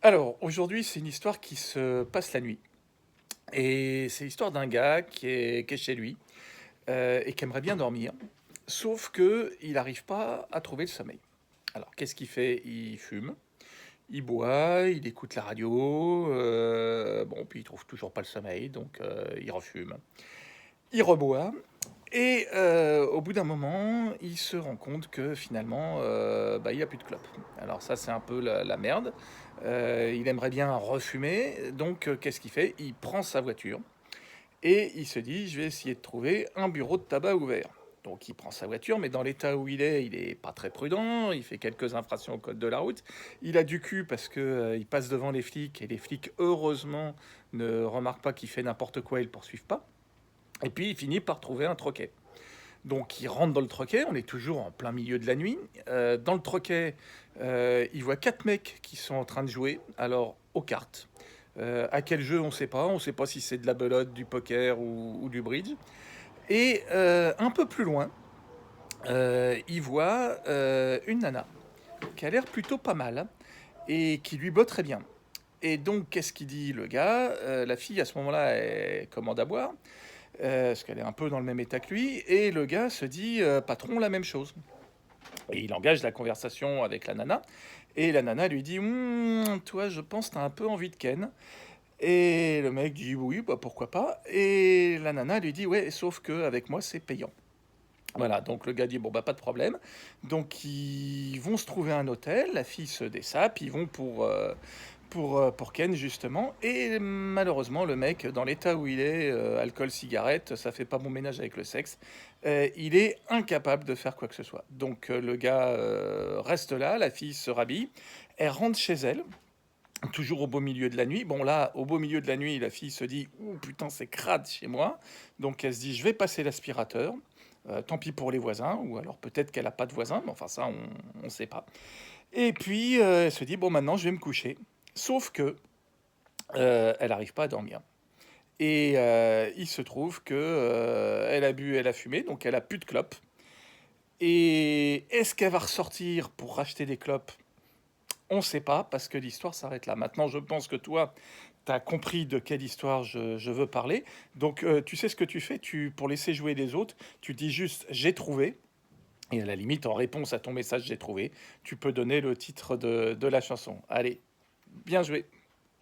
Alors, aujourd'hui, c'est une histoire qui se passe la nuit. Et c'est l'histoire d'un gars qui est chez lui et qui aimerait bien dormir. Sauf que il n'arrive pas à trouver le sommeil. Alors, qu'est-ce qu'il fait? Il fume, il boit, il écoute la radio. Bon, puis il trouve toujours pas le sommeil, donc il refume. Il reboit. Et au bout d'un moment, il se rend compte que finalement, bah, il a plus de clope. Alors ça, c'est un peu la merde. Il aimerait bien refumer, donc qu'est-ce qu'il fait? Il prend sa voiture et il se dit: «Je vais essayer de trouver un bureau de tabac ouvert». Donc il prend sa voiture, mais dans l'état où il est pas très prudent, il fait quelques infractions au code de la route. Il a du cul parce que, il passe devant les flics et les flics, heureusement, ne remarquent pas qu'il fait n'importe quoi et le poursuivent pas. Et puis il finit par trouver un troquet. Donc il rentre dans le troquet, on est toujours en plein milieu de la nuit. Dans le troquet, il voit quatre mecs qui sont en train de jouer, alors aux cartes. À quel jeu, on ne sait pas si c'est de la belote, du poker ou du bridge. Et un peu plus loin, il voit une nana qui a l'air plutôt pas mal hein, et qui lui botte très bien. Et donc, qu'est-ce qu'il dit le gars? La fille, à ce moment-là, elle commande à boire, parce qu'elle est un peu dans le même état que lui, et le gars se dit, patron, la même chose. Et il engage la conversation avec la nana, et la nana lui dit, toi, je pense que t'as un peu envie de Ken. Et le mec dit, oui, bah pourquoi pas. Et la nana lui dit, ouais, sauf que avec moi, c'est payant. Voilà, donc le gars dit, bon, bah pas de problème. Donc ils vont se trouver un hôtel, la fille se dessape, ils vont pour Ken justement. Et malheureusement, le mec, dans l'état où il est, alcool, cigarette, ça fait pas bon ménage avec le sexe, il est incapable de faire quoi que ce soit. Donc le gars reste là, la fille se rhabille, elle rentre chez elle, toujours au beau milieu de la nuit. Bon là, au beau milieu de la nuit, la fille se dit, ouh putain, c'est crade chez moi. Donc elle se dit, je vais passer l'aspirateur. Tant pis pour les voisins, ou alors peut-être qu'elle n'a pas de voisins, mais enfin ça, on ne sait pas. Et puis elle se dit, bon maintenant je vais me coucher. Sauf que elle n'arrive pas à dormir. Et il se trouve que elle a bu, elle a fumé, donc elle a plus de clopes. Et est-ce qu'elle va ressortir pour racheter des clopes? On ne sait pas, parce que l'histoire s'arrête là. Maintenant, je pense que toi, tu as compris de quelle histoire je veux parler. Donc, tu sais ce que tu fais, pour laisser jouer les autres, tu dis juste «j'ai trouvé», et à la limite, en réponse à ton message «j'ai trouvé», tu peux donner le titre de la chanson. Allez, bien joué.